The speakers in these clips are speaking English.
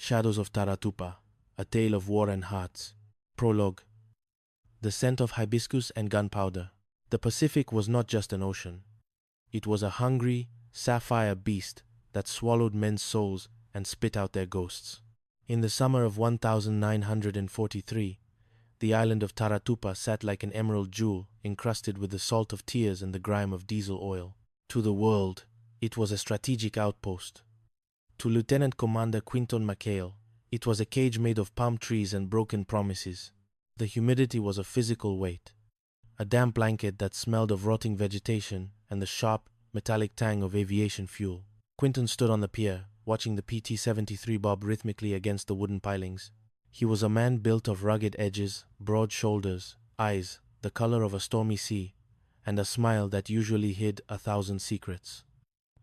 Shadows of Taratupa, A Tale of War and Hearts. Prologue. The scent of hibiscus and gunpowder. The Pacific was not just an ocean. It was a hungry, sapphire beast that swallowed men's souls and spit out their ghosts. In the summer of 1943, the island of Taratupa sat like an emerald jewel encrusted with the salt of tears and the grime of diesel oil. To the world, it was a strategic outpost. To Lieutenant Commander Quinton McHale, it was a cage made of palm trees and broken promises. The humidity was a physical weight, a damp blanket that smelled of rotting vegetation and the sharp, metallic tang of aviation fuel. Quinton stood on the pier, watching the PT-73 bob rhythmically against the wooden pilings. He was a man built of rugged edges, broad shoulders, eyes the color of a stormy sea, and a smile that usually hid 1,000 secrets.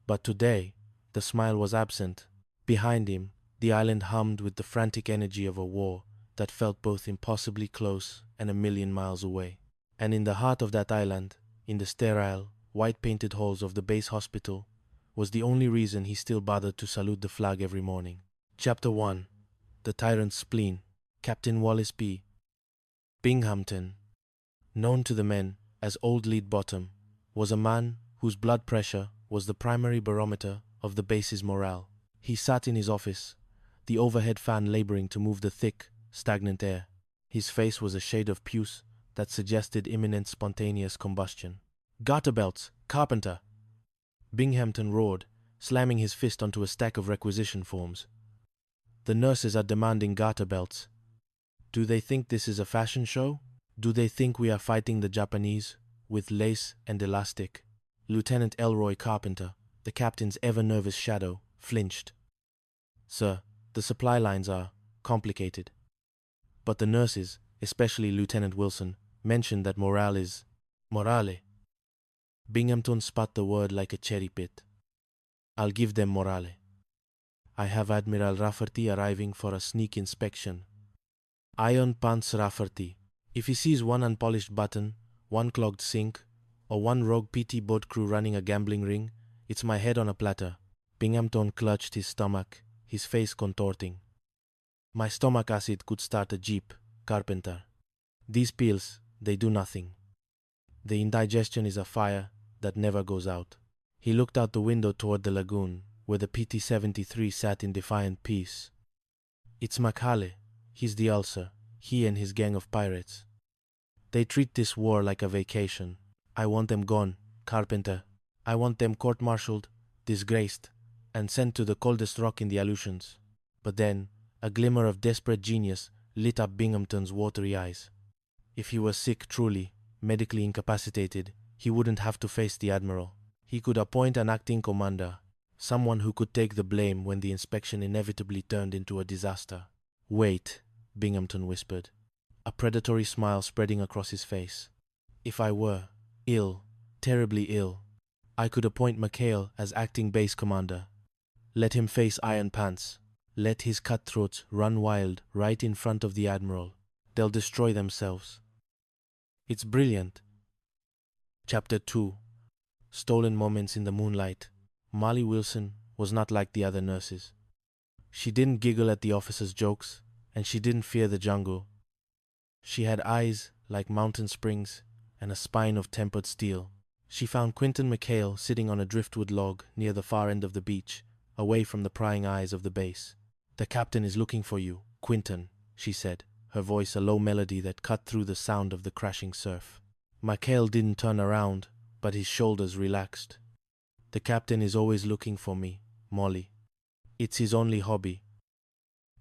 But today, the smile was absent. Behind him, the island hummed with the frantic energy of a war that felt both impossibly close and 1,000,000 miles away. And in the heart of that island, in the sterile, white-painted halls of the base hospital, was the only reason he still bothered to salute the flag every morning. Chapter 1. The Tyrant's Spleen. Captain Wallace B. Binghamton, known to the men as Old Lead Bottom, was a man whose blood pressure was the primary barometer of the base's morale. He sat in his office, the overhead fan laboring to move the thick, stagnant air. His face was a shade of puce that suggested imminent spontaneous combustion. "Garter belts, Carpenter!" Binghamton roared, slamming his fist onto a stack of requisition forms. "The nurses are demanding garter belts. Do they think this is a fashion show? Do they think we are fighting the Japanese with lace and elastic?" Lieutenant Elroy Carpenter, the captain's ever-nervous shadow, flinched. "Sir, the supply lines are complicated. But the nurses, especially Lieutenant Wilson, mentioned that morale is morale." Binghamton spat the word like a cherry pit. "I'll give them morale. I have Admiral Rafferty arriving for a sneak inspection. Iron Pants Rafferty. If he sees one unpolished button, one clogged sink, or one rogue PT boat crew running a gambling ring, it's my head on a platter." Binghamton clutched his stomach, his face contorting. "My stomach acid could start a jeep, Carpenter. These pills, they do nothing. The indigestion is a fire that never goes out." He looked out the window toward the lagoon, where the PT-73 sat in defiant peace. "It's McHale. He's the ulcer, he and his gang of pirates. They treat this war like a vacation. I want them gone, Carpenter. I want them court-martialed, disgraced, and sent to the coldest rock in the Aleutians." But then, a glimmer of desperate genius lit up Binghamton's watery eyes. If he were sick truly, medically incapacitated, he wouldn't have to face the Admiral. He could appoint an acting commander, someone who could take the blame when the inspection inevitably turned into a disaster. "Wait," Binghamton whispered, a predatory smile spreading across his face. "If I were ill, terribly ill, I could appoint McHale as acting base commander. Let him face Iron Pants. Let his cutthroats run wild right in front of the Admiral. They'll destroy themselves. It's brilliant." Chapter 2. Stolen Moments in the Moonlight. Molly Wilson was not like the other nurses. She didn't giggle at the officers' jokes, and she didn't fear the jungle. She had eyes like mountain springs and a spine of tempered steel. She found Quinton McHale sitting on a driftwood log near the far end of the beach, away from the prying eyes of the base. "The captain is looking for you, Quinton," she said, her voice a low melody that cut through the sound of the crashing surf. McHale didn't turn around, but his shoulders relaxed. "The captain is always looking for me, Molly. It's his only hobby.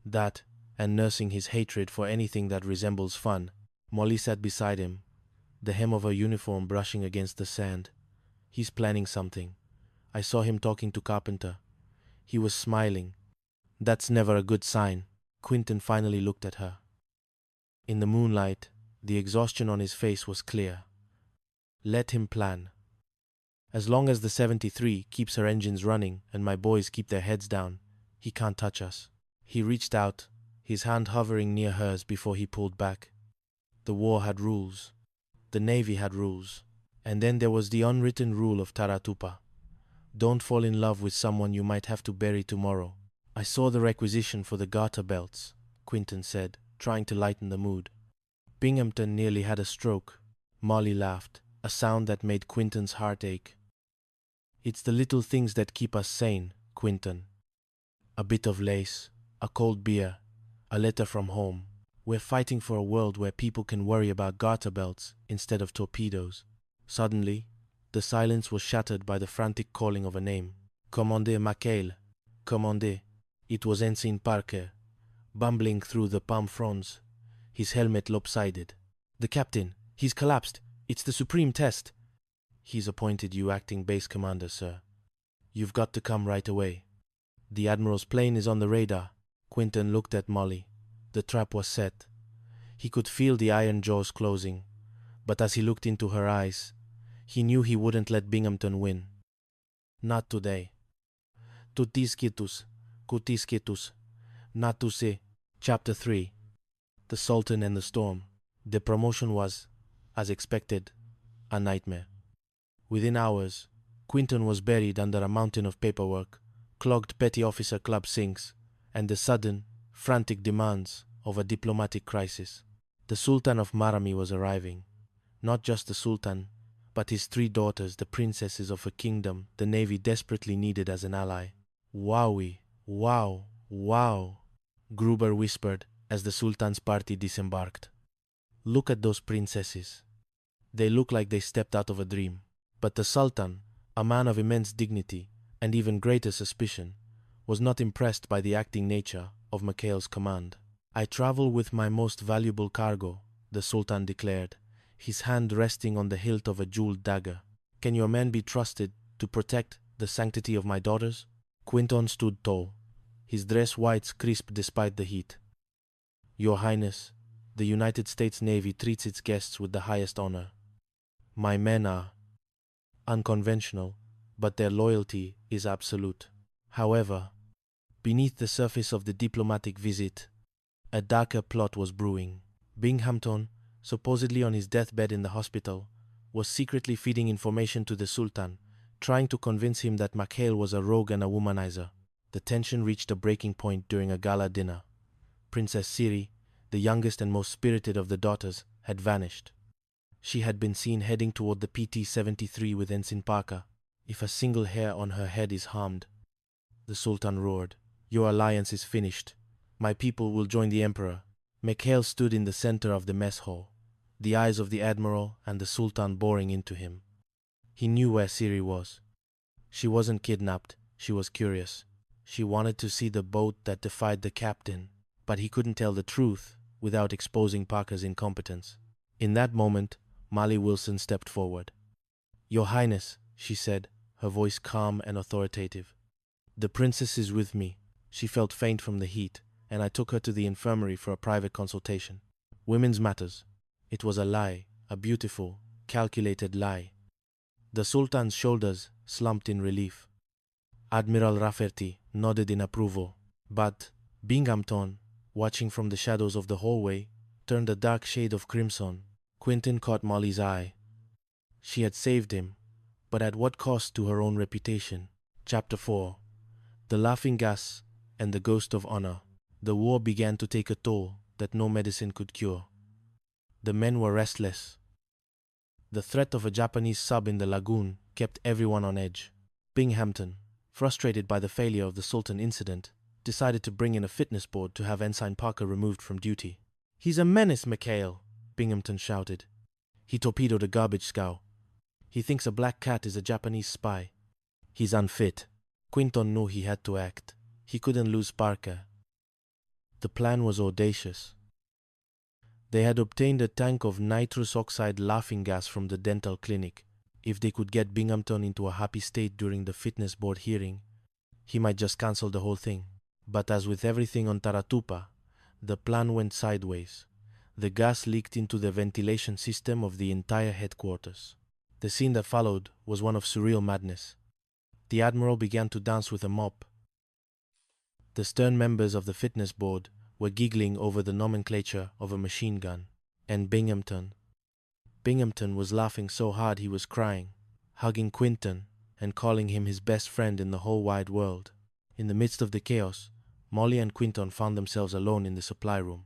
That, and nursing his hatred for anything that resembles fun." Molly sat beside him, the hem of her uniform brushing against the sand. "He's planning something. I saw him talking to Carpenter. He was smiling. That's never a good sign." Quinton finally looked at her. In the moonlight, the exhaustion on his face was clear. "Let him plan. As long as the 73 keeps her engines running and my boys keep their heads down, he can't touch us." He reached out, his hand hovering near hers before he pulled back. The war had rules. The Navy had rules. And then there was the unwritten rule of Taratupa. Don't fall in love with someone you might have to bury tomorrow. I saw the requisition for the garter belts, Quinton said, trying to lighten the mood. Binghamton nearly had a stroke. Molly laughed, a sound that made Quinton's heart ache. It's the little things that keep us sane, Quinton. A bit of lace, a cold beer, a letter from home. We're fighting for a world where people can worry about garter belts instead of torpedoes. Suddenly, the silence was shattered by the frantic calling of a name. Commandant McHale. Commandant. It was Ensign Parker, bumbling through the palm fronds, his helmet lopsided. The captain. He's collapsed. It's the supreme test. He's appointed you acting base commander, sir. You've got to come right away. The Admiral's plane is on the radar. Quinton looked at Molly. The trap was set. He could feel the iron jaws closing, but as he looked into her eyes, he knew he wouldn't let Binghamton win. Not today. Tutis quitus, cutis quitus, natuse. Chapter 3. The Sultan and the Storm. The promotion was, as expected, a nightmare. Within hours, Quinton was buried under a mountain of paperwork, clogged petty officer club sinks, and the sudden, frantic demands of a diplomatic crisis. The Sultan of Marami was arriving. Not just the Sultan, but his 3 daughters, the princesses of a kingdom the Navy desperately needed as an ally. Wowie, wow, wow, Gruber whispered as the Sultan's party disembarked. Look at those princesses. They look like they stepped out of a dream. But the Sultan, a man of immense dignity and even greater suspicion, was not impressed by the acting nature of McHale's command. I travel with my most valuable cargo, the Sultan declared, his hand resting on the hilt of a jeweled dagger. Can your men be trusted to protect the sanctity of my daughters? Quinton stood tall, his dress whites crisp despite the heat. Your Highness, the United States Navy treats its guests with the highest honor. My men are unconventional, but their loyalty is absolute. However, beneath the surface of the diplomatic visit, a darker plot was brewing. Binghamton, supposedly on his deathbed in the hospital, was secretly feeding information to the Sultan, trying to convince him that McHale was a rogue and a womanizer. The tension reached a breaking point during a gala dinner. Princess Siri, the youngest and most spirited of the daughters, had vanished. She had been seen heading toward the PT-73 with Ensign Parker. If a single hair on her head is harmed, the Sultan roared, your alliance is finished. My people will join the Emperor. McHale stood in the center of the mess hall, the eyes of the Admiral and the Sultan boring into him. He knew where Siri was. She wasn't kidnapped, she was curious. She wanted to see the boat that defied the captain, but he couldn't tell the truth without exposing Parker's incompetence. In that moment, Molly Wilson stepped forward. Your Highness, she said, her voice calm and authoritative. The princess is with me. She felt faint from the heat, and I took her to the infirmary for a private consultation. Women's matters. It was a lie, a beautiful, calculated lie. The Sultan's shoulders slumped in relief. Admiral Rafferty nodded in approval, but Binghamton, watching from the shadows of the hallway, turned a dark shade of crimson. Quinton caught Molly's eye. She had saved him, but at what cost to her own reputation? Chapter 4. The Laughing Gas and the Ghost of Honor. The war began to take a toll that no medicine could cure. The men were restless. The threat of a Japanese sub in the lagoon kept everyone on edge. Binghamton, frustrated by the failure of the Sultan incident, decided to bring in a fitness board to have Ensign Parker removed from duty. He's a menace, McHale, Binghamton shouted. He torpedoed a garbage scow. He thinks a black cat is a Japanese spy. He's unfit. Quinton knew he had to act. He couldn't lose Parker. The plan was audacious. They had obtained a tank of nitrous oxide laughing gas from the dental clinic. If they could get Binghamton into a happy state during the fitness board hearing, he might just cancel the whole thing. But as with everything on Taratupa, the plan went sideways. The gas leaked into the ventilation system of the entire headquarters. The scene that followed was one of surreal madness. The Admiral began to dance with a mop. The stern members of the fitness board were giggling over the nomenclature of a machine gun. And Binghamton was laughing so hard he was crying, hugging Quinton and calling him his best friend in the whole wide world. In the midst of the chaos, Molly and Quinton found themselves alone in the supply room.